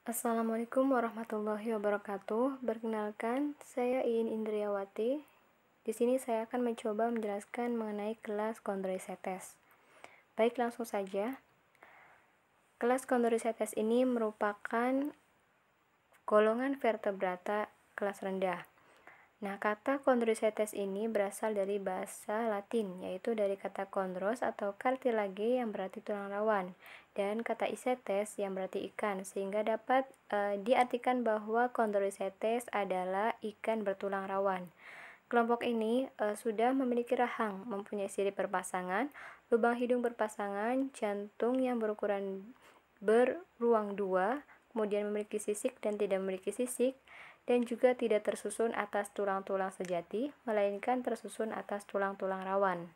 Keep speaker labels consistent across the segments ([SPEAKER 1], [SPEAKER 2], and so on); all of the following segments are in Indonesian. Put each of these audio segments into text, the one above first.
[SPEAKER 1] Assalamualaikum warahmatullahi wabarakatuh. Perkenalkan, saya Iin Indriawati. Di sini saya akan mencoba menjelaskan mengenai kelas Chondroichetes. Baik, langsung saja. Kelas Chondroichetes ini merupakan golongan vertebrata kelas rendah. Nah, kata Chondroichetes ini berasal dari bahasa Latin, yaitu dari kata chondros atau cartilage yang berarti tulang rawan, dan kata ichetes yang berarti ikan, sehingga dapat diartikan bahwa Chondroichetes adalah ikan bertulang rawan. Kelompok ini sudah memiliki rahang, mempunyai sirip berpasangan, lubang hidung berpasangan, jantung yang beruang dua, kemudian memiliki sisik dan tidak memiliki sisik, dan juga tidak tersusun atas tulang-tulang sejati, melainkan tersusun atas tulang-tulang rawan.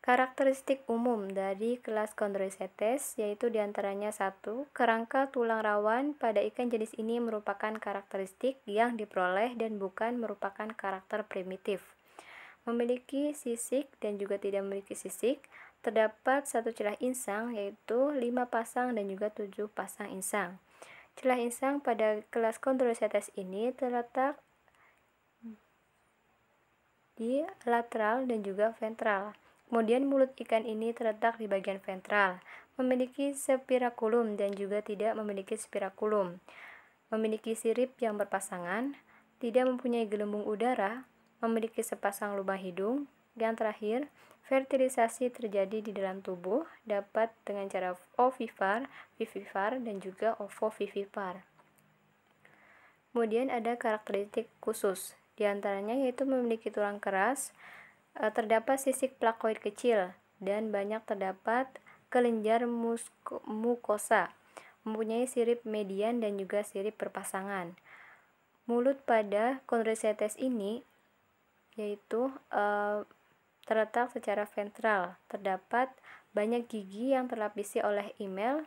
[SPEAKER 1] Karakteristik umum dari kelas Chondroichetes yaitu diantaranya 1. Kerangka tulang rawan pada ikan jenis ini merupakan karakteristik yang diperoleh dan bukan merupakan karakter primitif. Memiliki sisik dan juga tidak memiliki sisik. Terdapat satu celah insang yaitu 5 pasang dan juga 7 pasang insang. Celah insang pada kelas Chondroichetes ini terletak di lateral dan juga ventral. Kemudian mulut ikan ini terletak di bagian ventral, memiliki spiraculum dan juga tidak memiliki spiraculum. Memiliki sirip yang berpasangan, tidak mempunyai gelembung udara, memiliki sepasang lubang hidung. Yang terakhir, fertilisasi terjadi di dalam tubuh, dapat dengan cara ovivipar, vivipar, dan juga ovovivipar. Kemudian ada karakteristik khusus, diantaranya yaitu memiliki tulang keras, terdapat sisik plakoid kecil, dan banyak terdapat kelenjar mukosa, mempunyai sirip median dan juga sirip berpasangan. Mulut pada Chondroichetes ini yaitu terletak secara ventral, terdapat banyak gigi yang terlapisi oleh emel,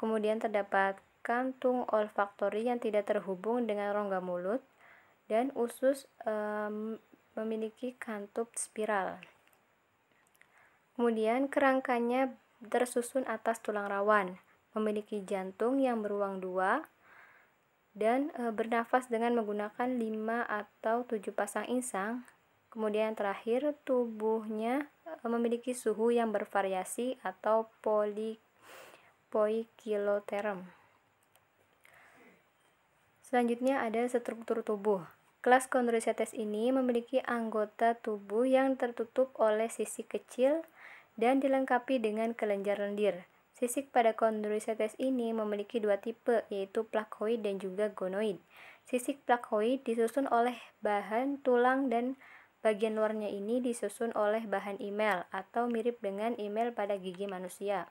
[SPEAKER 1] kemudian terdapat kantung olfaktori yang tidak terhubung dengan rongga mulut, dan usus memiliki kantub spiral. Kemudian kerangkanya tersusun atas tulang rawan, memiliki jantung yang beruang dua, dan bernafas dengan menggunakan 5 atau 7 pasang insang. Kemudian terakhir, tubuhnya memiliki suhu yang bervariasi atau poikiloterm. Selanjutnya ada struktur tubuh. Kelas Chondroichetes ini memiliki anggota tubuh yang tertutup oleh sisik kecil dan dilengkapi dengan kelenjar lendir. Sisik pada Chondroichetes ini memiliki dua tipe, yaitu plakoid dan juga gonoid. Sisik plakoid disusun oleh bahan tulang dan bagian luarnya ini disusun oleh bahan emel atau mirip dengan emel pada gigi manusia.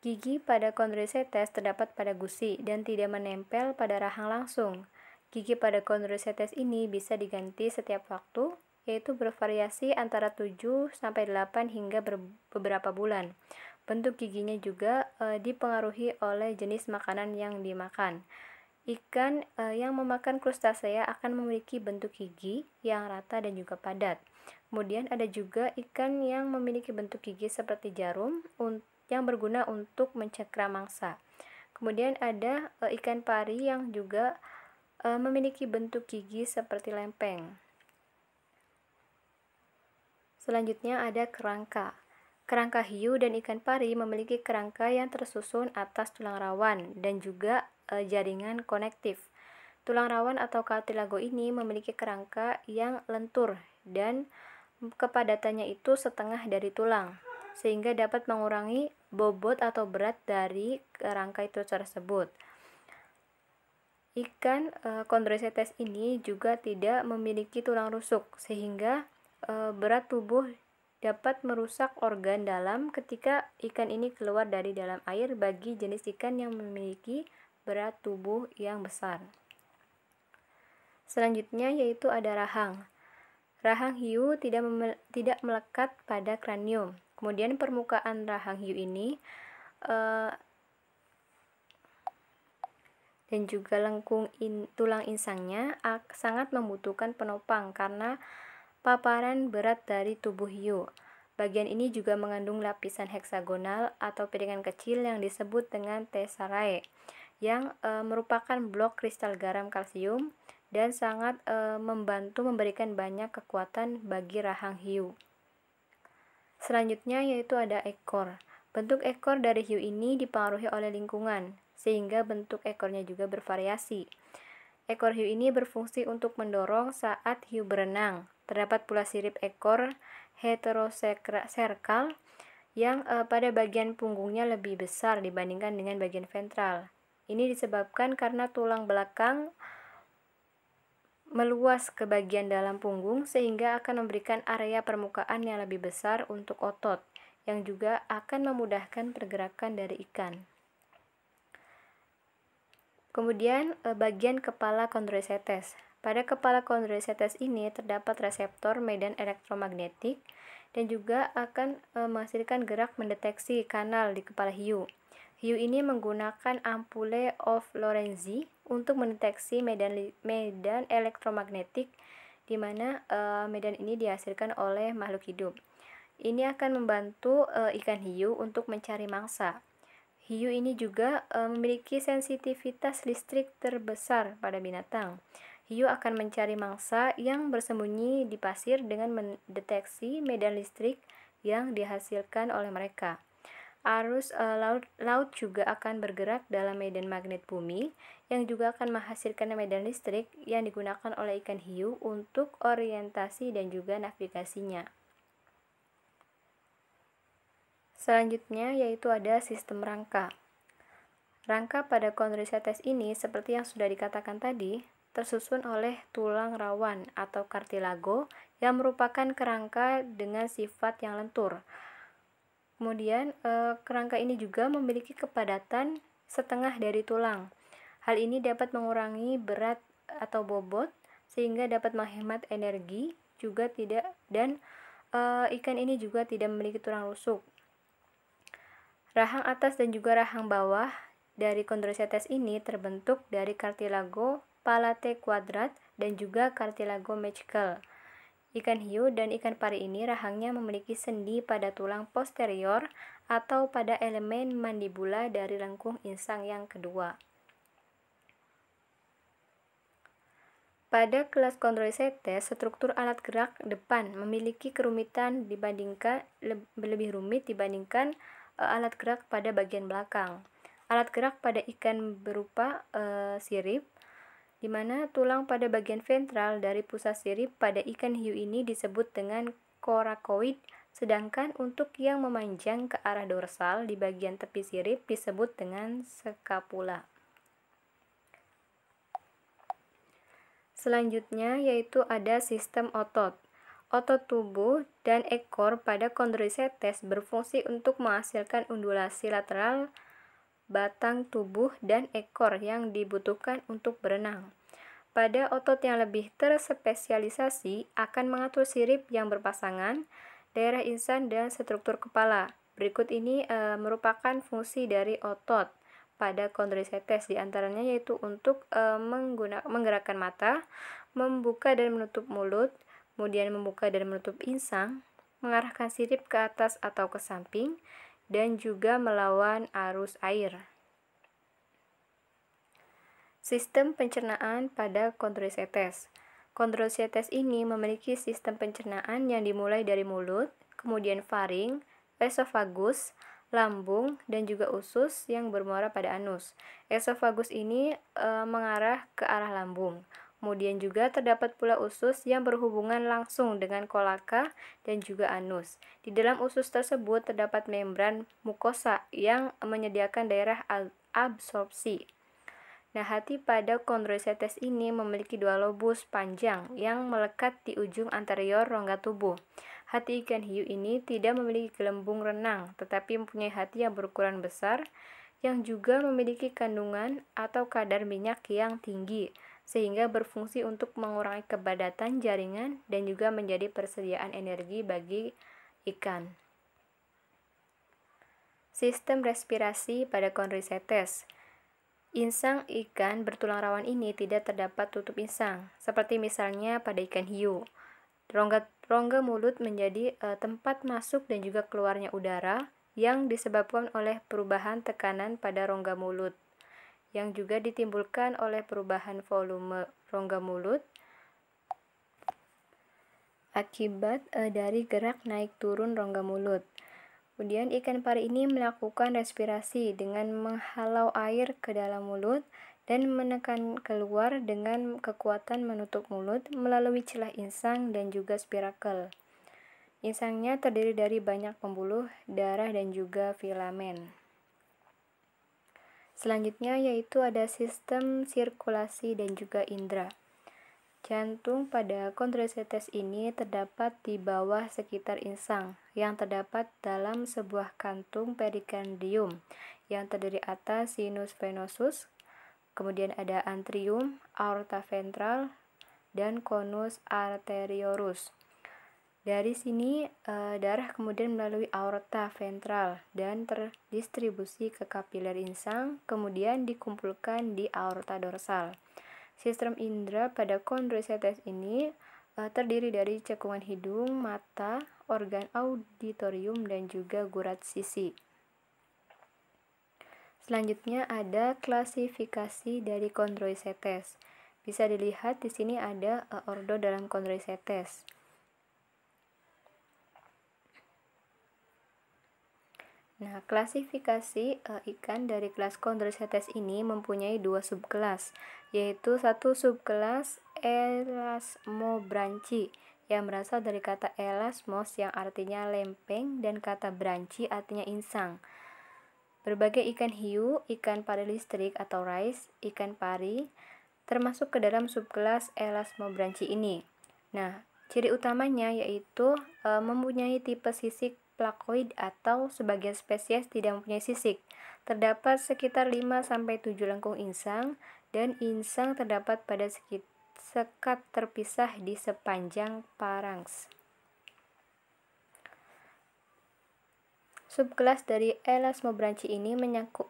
[SPEAKER 1] Gigi pada Chondroichetes terdapat pada gusi dan tidak menempel pada rahang langsung. Gigi pada Chondroichetes ini bisa diganti setiap waktu, yaitu bervariasi antara 7-8 hingga beberapa bulan. Bentuk giginya juga dipengaruhi oleh jenis makanan yang dimakan. Ikan yang memakan krustasea akan memiliki bentuk gigi yang rata dan juga padat. Kemudian ada juga ikan yang memiliki bentuk gigi seperti jarum yang berguna untuk mencekra mangsa. Kemudian ada ikan pari yang juga memiliki bentuk gigi seperti lempeng. Selanjutnya ada kerangka. Kerangka hiu dan ikan pari memiliki kerangka yang tersusun atas tulang rawan dan juga jaringan konektif. Tulang rawan atau cartilago ini memiliki kerangka yang lentur dan kepadatannya itu setengah dari tulang, sehingga dapat mengurangi bobot atau berat dari kerangka itu tersebut. Ikan Chondroichetes ini juga tidak memiliki tulang rusuk, sehingga berat tubuh dapat merusak organ dalam ketika ikan ini keluar dari dalam air bagi jenis ikan yang memiliki berat tubuh yang besar. Selanjutnya yaitu ada rahang. Rahang hiu tidak melekat pada kranium. Kemudian permukaan rahang hiu ini dan juga lengkung tulang insangnya sangat membutuhkan penopang karena paparan berat dari tubuh hiu. Bagian ini juga mengandung lapisan heksagonal atau piringan kecil yang disebut dengan tesserae, yang merupakan blok kristal garam kalsium dan sangat membantu memberikan banyak kekuatan bagi rahang hiu. Selanjutnya yaitu ada ekor. Bentuk ekor dari hiu ini dipengaruhi oleh lingkungan, sehingga bentuk ekornya juga bervariasi. Ekor hiu ini berfungsi untuk mendorong saat hiu berenang. Terdapat pula sirip ekor heteroserkal yang pada bagian punggungnya lebih besar dibandingkan dengan bagian ventral. Ini disebabkan karena tulang belakang meluas ke bagian dalam punggung sehingga akan memberikan area permukaan yang lebih besar untuk otot, yang juga akan memudahkan pergerakan dari ikan. Kemudian bagian kepala Chondroichetes. Pada kepala Chondroichetes ini terdapat reseptor medan elektromagnetik dan juga akan menghasilkan gerak mendeteksi kanal di kepala hiu. Hiu ini menggunakan ampule of Lorentzi untuk mendeteksi medan elektromagnetik di mana medan ini dihasilkan oleh makhluk hidup. Ini akan membantu ikan hiu untuk mencari mangsa. Hiu ini juga memiliki sensitivitas listrik terbesar pada binatang. Hiu akan mencari mangsa yang bersembunyi di pasir dengan mendeteksi medan listrik yang dihasilkan oleh mereka. Arus laut juga akan bergerak dalam medan magnet bumi yang juga akan menghasilkan medan listrik yang digunakan oleh ikan hiu untuk orientasi dan juga navigasinya. Selanjutnya yaitu ada sistem rangka. Rangka pada Chondroichetes ini seperti yang sudah dikatakan tadi, tersusun oleh tulang rawan atau cartilago yang merupakan kerangka dengan sifat yang lentur. Kemudian kerangka ini juga memiliki kepadatan setengah dari tulang. Hal ini dapat mengurangi berat atau bobot sehingga dapat menghemat energi juga tidak, dan ikan ini juga tidak memiliki tulang rusuk. Rahang atas dan juga rahang bawah dari Chondroichetes ini terbentuk dari cartilago palate quadrat dan juga cartilago mechical. Ikan hiu dan ikan pari ini rahangnya memiliki sendi pada tulang posterior atau pada elemen mandibula dari lengkung insang yang kedua. Pada kelas Chondroichetes, struktur alat gerak depan memiliki kerumitan lebih rumit dibandingkan alat gerak pada bagian belakang. Alat gerak pada ikan berupa sirip, di mana tulang pada bagian ventral dari pusat sirip pada ikan hiu ini disebut dengan coracoid, sedangkan untuk yang memanjang ke arah dorsal di bagian tepi sirip disebut dengan scapula. Selanjutnya yaitu ada sistem otot. Otot tubuh dan ekor pada Chondroichetes berfungsi untuk menghasilkan undulasi lateral batang tubuh dan ekor yang dibutuhkan untuk berenang. Pada otot yang lebih terspesialisasi akan mengatur sirip yang berpasangan, daerah insang dan struktur kepala. Berikut ini merupakan fungsi dari otot pada Chondroichetes, diantaranya yaitu untuk menggerakkan mata, membuka dan menutup mulut, kemudian membuka dan menutup insang, mengarahkan sirip ke atas atau ke samping, dan juga melawan arus air. Sistem pencernaan pada Chondroichetes. Chondroichetes ini memiliki sistem pencernaan yang dimulai dari mulut, kemudian faring, esofagus, lambung, dan juga usus yang bermuara pada anus. Esofagus ini mengarah ke arah lambung. Kemudian juga terdapat pula usus yang berhubungan langsung dengan kolaka dan juga anus. Di dalam usus tersebut terdapat membran mukosa yang menyediakan daerah absorpsi. Nah, hati pada Chondroichetes ini memiliki dua lobus panjang yang melekat di ujung anterior rongga tubuh. Hati ikan hiu ini tidak memiliki gelembung renang, tetapi mempunyai hati yang berukuran besar yang juga memiliki kandungan atau kadar minyak yang tinggi, sehingga berfungsi untuk mengurangi kepadatan jaringan dan juga menjadi persediaan energi bagi ikan. Sistem respirasi pada Chondroichetes. Insang ikan bertulang rawan ini tidak terdapat tutup insang, seperti misalnya pada ikan hiu. Rongga Rongga mulut menjadi tempat masuk dan juga keluarnya udara yang disebabkan oleh perubahan tekanan pada rongga mulut, yang juga ditimbulkan oleh perubahan volume rongga mulut akibat dari gerak naik turun rongga mulut. Kemudian ikan pari ini melakukan respirasi dengan menghalau air ke dalam mulut dan menekan keluar dengan kekuatan menutup mulut melalui celah insang dan juga spirakel. Insangnya terdiri dari banyak pembuluh darah dan juga filamen. Selanjutnya yaitu ada sistem sirkulasi dan juga indera. Jantung pada kondrosetes ini terdapat di bawah sekitar insang yang terdapat dalam sebuah kantung perikardium yang terdiri atas sinus venosus, kemudian ada antrium, aorta ventral, dan conus arteriosus. Dari sini darah kemudian melalui aorta ventral dan terdistribusi ke kapiler insang, kemudian dikumpulkan di aorta dorsal. Sistem indera pada kondrosetes ini terdiri dari cekungan hidung, mata, organ auditorium, dan juga gurat sisi. Selanjutnya ada klasifikasi dari kondrosetes. Bisa dilihat di sini ada ordo dalam kondrosetes. Nah, klasifikasi ikan dari kelas kondrosetes ini mempunyai dua subkelas, yaitu satu subkelas Elasmobranchi yang berasal dari kata elasmos yang artinya lempeng dan kata branchi artinya insang. Berbagai ikan hiu, ikan pari listrik atau rice, ikan pari termasuk ke dalam subkelas Elasmobranchi ini. Nah, ciri utamanya yaitu mempunyai tipe sisik plakoid atau sebagian spesies tidak mempunyai sisik. Terdapat sekitar 5-7 lengkung insang dan insang terdapat pada sekat terpisah di sepanjang parans. Subkelas dari Elasmobranchi ini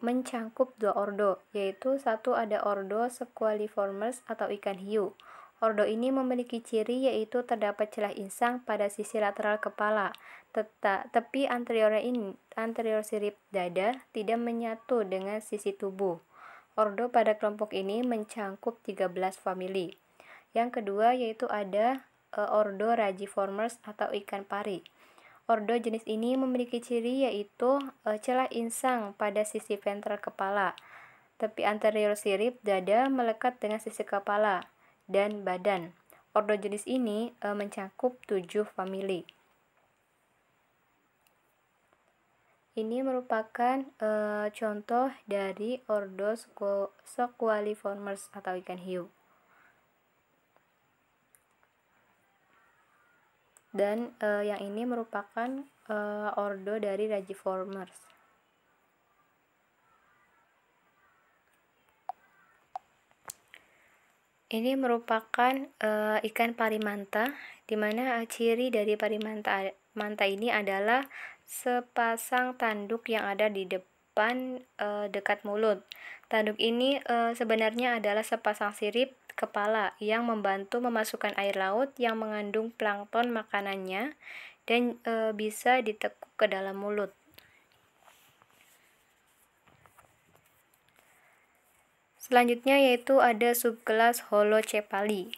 [SPEAKER 1] mencangkup dua ordo, yaitu satu ada ordo Squaliformes atau ikan hiu. Ordo ini memiliki ciri yaitu terdapat celah insang pada sisi lateral kepala. Tepi anterior sirip dada tidak menyatu dengan sisi tubuh. Ordo pada kelompok ini mencangkup 13 famili. Yang kedua yaitu ada ordo Ragiformes atau ikan pari. Ordo jenis ini memiliki ciri yaitu celah insang pada sisi ventral kepala. Tepi anterior sirip dada melekat dengan sisi kepala dan badan. Ordo jenis ini mencangkup 7 famili. Ini merupakan contoh dari ordo Squaliformes atau ikan hiu. Dan yang ini merupakan ordo dari Ragiformes. Ini merupakan ikan pari manta, di mana ciri dari pari manta ini adalah sepasang tanduk yang ada di depan dekat mulut. Tanduk ini sebenarnya adalah sepasang sirip kepala yang membantu memasukkan air laut yang mengandung plankton makanannya dan bisa ditekuk ke dalam mulut. Selanjutnya yaitu ada subkelas Holocephali.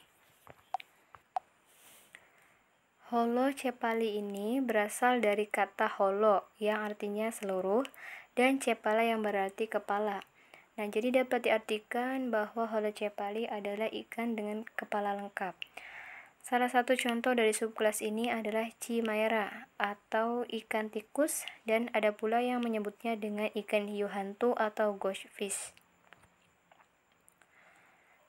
[SPEAKER 1] Holocephali ini berasal dari kata holo yang artinya seluruh dan cephala yang berarti kepala. Nah, jadi dapat diartikan bahwa Holocephali adalah ikan dengan kepala lengkap. Salah satu contoh dari subkelas ini adalah Chimaera atau ikan tikus, dan ada pula yang menyebutnya dengan ikan hiu hantu atau ghostfish.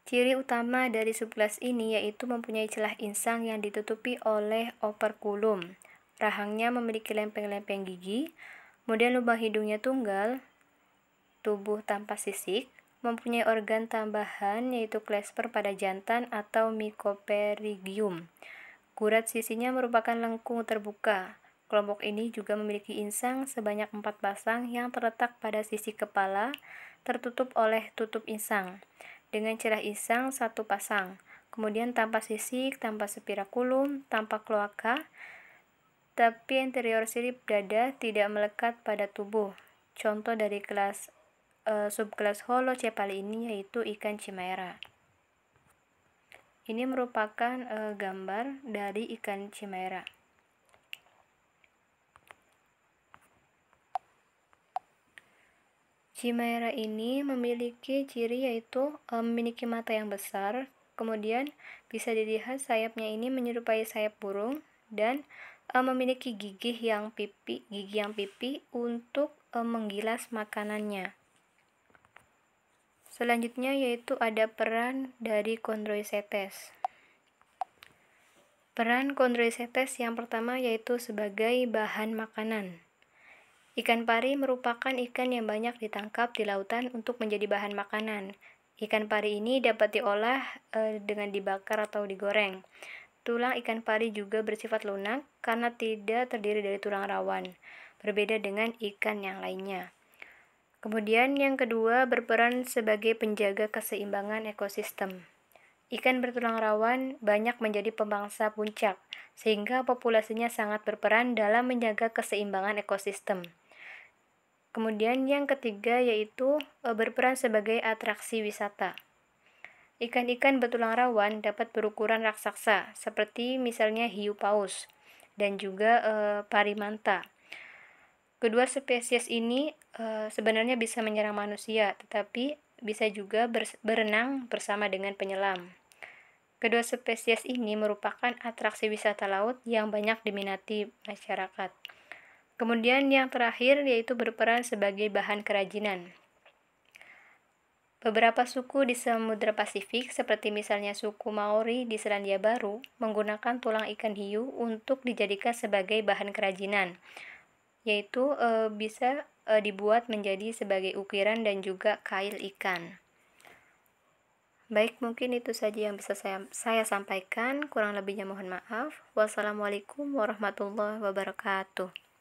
[SPEAKER 1] Ciri utama dari subkelas ini yaitu mempunyai celah insang yang ditutupi oleh operculum. Rahangnya memiliki lempeng-lempeng gigi, kemudian lubang hidungnya tunggal, tubuh tanpa sisik, mempunyai organ tambahan yaitu clasper pada jantan atau mycopterygium. Gurat sisinya merupakan lengkung terbuka. Kelompok ini juga memiliki insang sebanyak 4 pasang yang terletak pada sisi kepala, tertutup oleh tutup insang, dengan celah insang 1 pasang. kemudian tanpa sisik, tanpa spirakulum, tanpa kloaka, tapi anterior sirip dada tidak melekat pada tubuh. Contoh dari subkelas Holocephaly ini yaitu ikan Chimera. Ini merupakan gambar dari ikan Chimera. Chimera ini memiliki ciri yaitu memiliki mata yang besar, kemudian bisa dilihat sayapnya ini menyerupai sayap burung dan memiliki gigi yang pipi untuk menggilas makanannya. Selanjutnya yaitu ada peran dari Chondroichetes. Peran Chondroichetes yang pertama yaitu sebagai bahan makanan. Ikan pari merupakan ikan yang banyak ditangkap di lautan untuk menjadi bahan makanan. Ikan pari ini dapat diolah dengan dibakar atau digoreng. Tulang ikan pari juga bersifat lunak karena tidak terdiri dari tulang rawan, berbeda dengan ikan yang lainnya. Kemudian yang kedua berperan sebagai penjaga keseimbangan ekosistem. Ikan bertulang rawan banyak menjadi pemangsa puncak, sehingga populasinya sangat berperan dalam menjaga keseimbangan ekosistem. Kemudian yang ketiga yaitu berperan sebagai atraksi wisata. Ikan-ikan bertulang rawan dapat berukuran raksasa, seperti misalnya hiu paus dan juga parimanta. Kedua spesies ini sebenarnya bisa menyerang manusia, tetapi bisa juga berenang bersama dengan penyelam. Kedua spesies ini merupakan atraksi wisata laut yang banyak diminati masyarakat. Kemudian yang terakhir yaitu berperan sebagai bahan kerajinan. Beberapa suku di Samudra Pasifik, seperti misalnya suku Maori di Selandia Baru, menggunakan tulang ikan hiu untuk dijadikan sebagai bahan kerajinan, yaitu bisa dibuat menjadi sebagai ukiran dan juga kail ikan. Baik, mungkin itu saja yang bisa saya sampaikan. Kurang lebihnya mohon maaf. Wassalamualaikum warahmatullahi wabarakatuh.